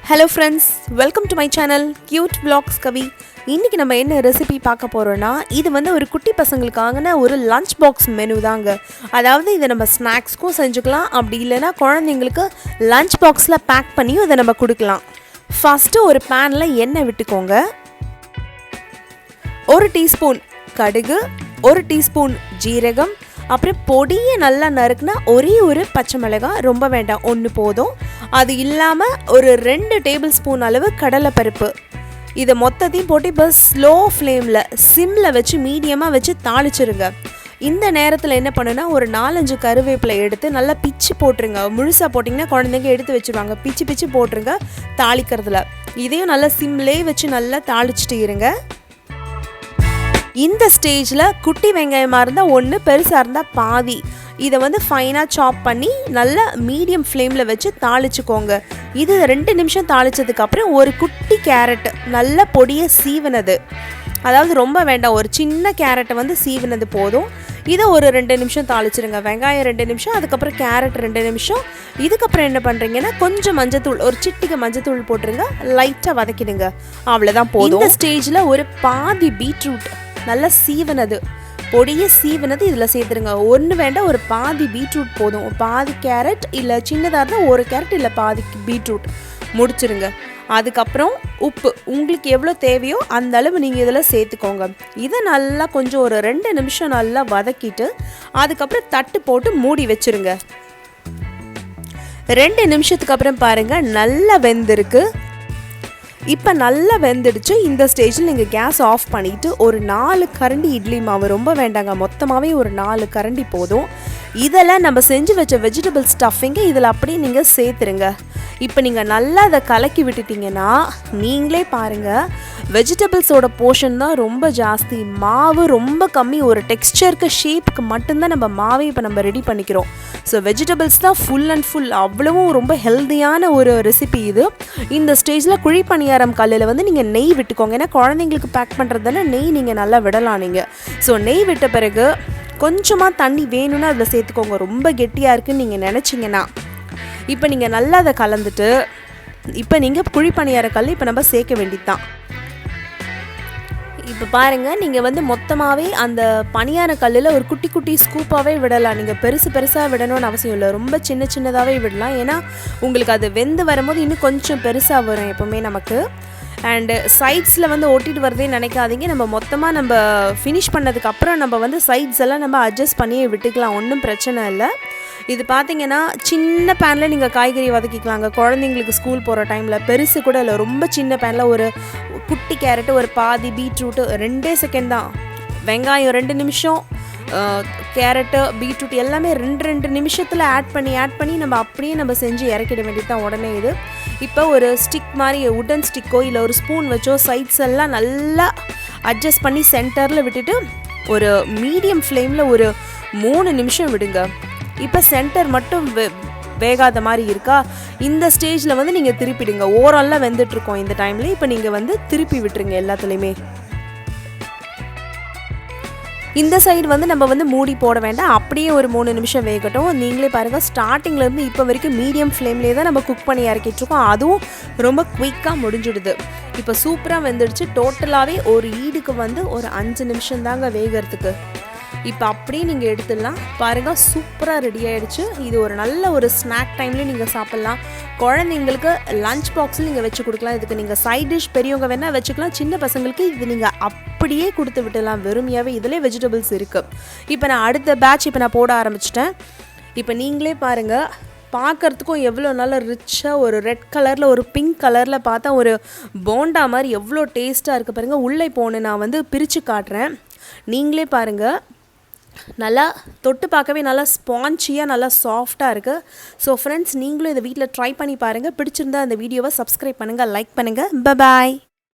Hello friends, welcome to my channel Cute Vlogskavi. இன்னைக்கு நம்ம என்ன ரெசிபி பார்க்க போறோம்னா இது வந்து ஒரு குட்டி பசங்களுக்கான ஒரு லஞ்ச் பாக்ஸ் மெனு தாங்க. அதாவது இத நம்ம ஸ்நாக்ஸ்க்கும் செஞ்சுக்கலாம் அப்படி இல்லனா குழந்தைங்களுக்கு லஞ்ச் பாக்ஸ்ல பேக் பண்ணியும் இத நம்ம கொடுக்கலாம். ஃபர்ஸ்ட் ஒரு panல எண்ணெய் விட்டுக்கோங்க. 1 டீஸ்பூன் கடுகு, 1 டீஸ்பூன் ஜீரகம், அப்புறம் பொடியை நல்லா நறுக்குனா ஒரே ஒரு பச்சை மிளகாய், ரொம்ப வேண்டாம், ஒன்று போதும். அது இல்லாமல் ஒரு 2 டேபிள் ஸ்பூன் அளவு கடலைப்பருப்பு. இதை மொத்தத்தையும் போட்டு இப்போ ஸ்லோ ஃப்ளேமில் சிம்மில் வச்சு மீடியமாக வச்சு தாளிச்சிருங்க. இந்த நேரத்தில் என்ன பண்ணுன்னா ஒரு 4-5 கருவேப்பிலை எடுத்து நல்லா பிச்சு போட்டுருங்க. முழுசாக போட்டிங்கன்னா குழந்தைங்க எடுத்து வச்சுருவாங்க. பிச்சு பிச்சு போட்டுருங்க தாளிக்கிறதுல. இதையும் நல்லா சிம்லே வச்சு நல்லா தாளிச்சிட்டு இருங்க. இந்த ஸ்டேஜில் குட்டி வெங்காயமாக இருந்தால் 1, பெருசாக இருந்தால் பாதி. இதை வந்து ஃபைனாக சாப் பண்ணி நல்லா மீடியம் ஃப்ளேமில் வச்சு தாளிச்சுக்கோங்க. இது 2 நிமிஷம் தாளித்ததுக்கப்புறம் ஒரு குட்டி கேரட் நல்ல பொடியை சீவினது, அதாவது ரொம்ப வேண்டாம், ஒரு சின்ன கேரட்டை வந்து சீவினது போதும். இதை ஒரு 2 நிமிஷம் தாளிச்சிருங்க. வெங்காயம் 2 நிமிஷம், அதுக்கப்புறம் கேரட் 2 நிமிஷம். இதுக்கப்புறம் என்ன பண்ணுறீங்கன்னா கொஞ்சம் மஞ்சத்தூள், ஒரு சிட்டிக்கு மஞ்சத்தூள் போட்டுருங்க, லைட்டாக வதக்கிடுங்க, அவ்வளோதான் போதும். இந்த ஸ்டேஜில் ஒரு பாதி பீட்ரூட் நல்லா சீவனது, பொடியை சீவனது இதில் சேர்த்துருங்க. ஒன்று வேண்டாம், ஒரு பாதி பீட்ரூட் போதும். பாதி கேரட் இல்லை சின்னதாக இருந்தால் ஒரு கேரட் இல்லை பாதி பீட்ரூட் முடிச்சிருங்க. அதுக்கப்புறம் உப்பு உங்களுக்கு எவ்வளோ தேவையோ அந்த அளவு நீங்கள் இதில் சேர்த்துக்கோங்க. இதை நல்லா கொஞ்சம் ஒரு 2 நிமிஷம் நல்லா வதக்கிட்டு அதுக்கப்புறம் தட்டு போட்டு மூடி வச்சுருங்க. 2 நிமிஷத்துக்கு அப்புறம் பாருங்கள் நல்லா வெந்திருக்கு. இப்போ நல்லா வெந்துடுச்சு. இந்த ஸ்டேஜில் நீங்கள் கேஸ் ஆஃப் பண்ணிவிட்டு ஒரு 4 கரண்டி இட்லி மாவு, ரொம்ப வேண்டாங்க, மொத்தமாகவே ஒரு 4 கரண்டி போதும். இதெல்லாம் நம்ம செஞ்சு வச்ச வெஜிடபிள் ஸ்டஃபிங்கை இதில் அப்படியே நீங்கள் சேர்த்துருங்க. இப்போ நீங்கள் நல்லா அதை கலக்கி விட்டுட்டிங்கன்னா நீங்களே பாருங்கள், வெஜிடபிள்ஸோட போர்ஷன் தான் ரொம்ப ஜாஸ்தி, மாவு ரொம்ப கம்மி. ஒரு டெக்ஸ்சருக்கு ஷேப்புக்கு மட்டும்தான் நம்ம மாவை இப்போ நம்ம ரெடி பண்ணிக்கிறோம். ஸோ வெஜிடபிள்ஸ் தான் ஃபுல் அண்ட் ஃபுல், அவ்வளவும் ரொம்ப ஹெல்த்தியான ஒரு ரெசிபி இது. இந்த ஸ்டேஜில் குழிப்பணியாரம் கல்லில் வந்து நீங்கள் நெய் விட்டுக்கோங்க. ஏன்னா குழந்தைங்களுக்கு பேக் பண்ணுறதுனா நெய் நீங்கள் நல்லா விடலாம் நீங்கள். ஸோ நெய் விட்ட பிறகு கொஞ்சமாக தண்ணி வேணும்னா அதில் சேர்த்துக்கோங்க. ரொம்ப கெட்டியாக இருக்குன்னு நீங்கள் நினச்சிங்கன்னா இப்போ நீங்கள் நல்லா அதை கலந்துட்டு இப்போ நீங்கள் குழிப்பணியார கல் இப்போ நம்ம சேர்க்க வேண்டியது தான். இப்போ பாருங்கள், நீங்கள் வந்து மொத்தமாகவே அந்த பணியார கல்லில் ஒரு குட்டி குட்டி ஸ்கூப்பாகவே விடலாம். நீங்கள் பெருசாக விடணும்னு அவசியம் இல்லை, ரொம்ப சின்னதாகவே விடலாம். ஏன்னா உங்களுக்கு அது வெந்து வரும்போது இன்னும் கொஞ்சம் பெருசாக வரும் எப்போவுமே நமக்கு. அண்டு சைட்ஸில் வந்து ஒட்டிட்டு வரதே நினைக்காதீங்க. நம்ம மொத்தமாக நம்ம ஃபினிஷ் பண்ணதுக்கப்புறம் நம்ம வந்து சைட்ஸ் எல்லாம் நம்ம அட்ஜஸ்ட் பண்ணியே விட்டுக்கலாம், ஒன்றும் பிரச்சனை இல்லை. இது பார்த்தீங்கன்னா சின்ன பேனில் நீங்கள் காய்கறி வதக்கிக்கலாங்க. குழந்தைங்களுக்கு ஸ்கூல் போகிற டைமில் பெருசு கூட இல்லை, ரொம்ப சின்ன பேனில் ஒரு குட்டி கேரட்டு, ஒரு பாதி பீட்ரூட்டு, 2 செகண்ட் தான். வெங்காயம் 2 நிமிஷம், கேரட்டு பீட்ரூட் எல்லாமே 2 நிமிஷத்தில் ஆட் பண்ணி நம்ம அப்படியே நம்ம செஞ்சு இறக்கிட வேண்டியது தான் உடனே. இது இப்போ ஒரு ஸ்டிக் மாதிரி உட்டன் ஸ்டிக்கோ இல்லை ஒரு ஸ்பூன் வச்சோ சைட்ஸ் எல்லாம் நல்லா அட்ஜஸ்ட் பண்ணி சென்டரில் விட்டுட்டு ஒரு மீடியம் ஃப்ளேமில் ஒரு 3 நிமிஷம் விடுங்க. இப்போ சென்டர் மட்டும் வேகாத மாதிரி இருக்கா, இந்த ஸ்டேஜில் வந்து நீங்கள் திருப்பிடுங்க. ஓரெல்லாம் வெந்துட்டுருக்கோம் இந்த டைமில். இப்போ நீங்கள் வந்து திருப்பி விட்டுருங்க எல்லாத்துலேயுமே. இந்த சைடு வந்து நம்ம வந்து மூடி போட வேண்டாம், அப்படியே ஒரு 3 நிமிஷம் வேகட்டும். நீங்களே பாருங்கள், ஸ்டார்டிங்லேருந்து இப்போ வரைக்கும் மீடியம் ஃப்ளேம்லேயே தான் நம்ம குக் பண்ணி இறக்கிட்டுருக்கோம். அதுவும் ரொம்ப குயிக்காக முடிஞ்சிடுது. இப்போ சூப்பராக வெந்துடுச்சு. டோட்டலாகவே ஒரு ஈடுக்கு வந்து ஒரு 5 நிமிஷம் தாங்க வேகிறதுக்கு. இப்போ அப்படியே நீங்கள் எடுத்துடலாம். பாருங்கள், சூப்பராக ரெடி ஆகிடுச்சு. இது ஒரு நல்ல ஒரு ஸ்நாக் டைம்லேயும் நீங்கள் சாப்பிட்லாம். குழந்தைங்களுக்கு லஞ்ச் பாக்ஸில் நீங்கள் வச்சு கொடுக்கலாம். இதுக்கு நீங்கள் சைட் டிஷ் பெரியவங்க வேணால் வச்சுக்கலாம். சின்ன பசங்களுக்கு இது நீங்கள் அப்படியே கொடுத்து விட்டுலாம், வெறுமையாகவே. இதிலே வெஜிடபிள்ஸ் இருக்குது. இப்போ நான் அடுத்த பேட்ச் இப்போ நான் போட ஆரம்பிச்சிட்டேன். இப்போ நீங்களே பாருங்கள், பார்க்குறதுக்கும் எவ்வளோ நல்லா ரிச்சாக ஒரு ரெட் கலரில் ஒரு பிங்க் கலரில் பார்த்தா ஒரு போண்டா மாதிரி எவ்வளோ டேஸ்ட்டாக இருக்குது பாருங்கள். உள்ளே போன நான் வந்து பிரித்து காட்டுறேன், நீங்களே பாருங்கள். நல்லா தொட்டு பார்க்கவே நல்லா ஸ்பான்ச்சியாக நல்லா சாஃப்டாக இருக்குது. ஸோ ஃப்ரெண்ட்ஸ், நீங்களும் இதை வீட்டில் ட்ரை பண்ணி பாருங்கள். பிடிச்சிருந்தா அந்த வீடியோவை சப்ஸ்கிரைப் பண்ணுங்கள், லைக் பண்ணுங்கள். பை.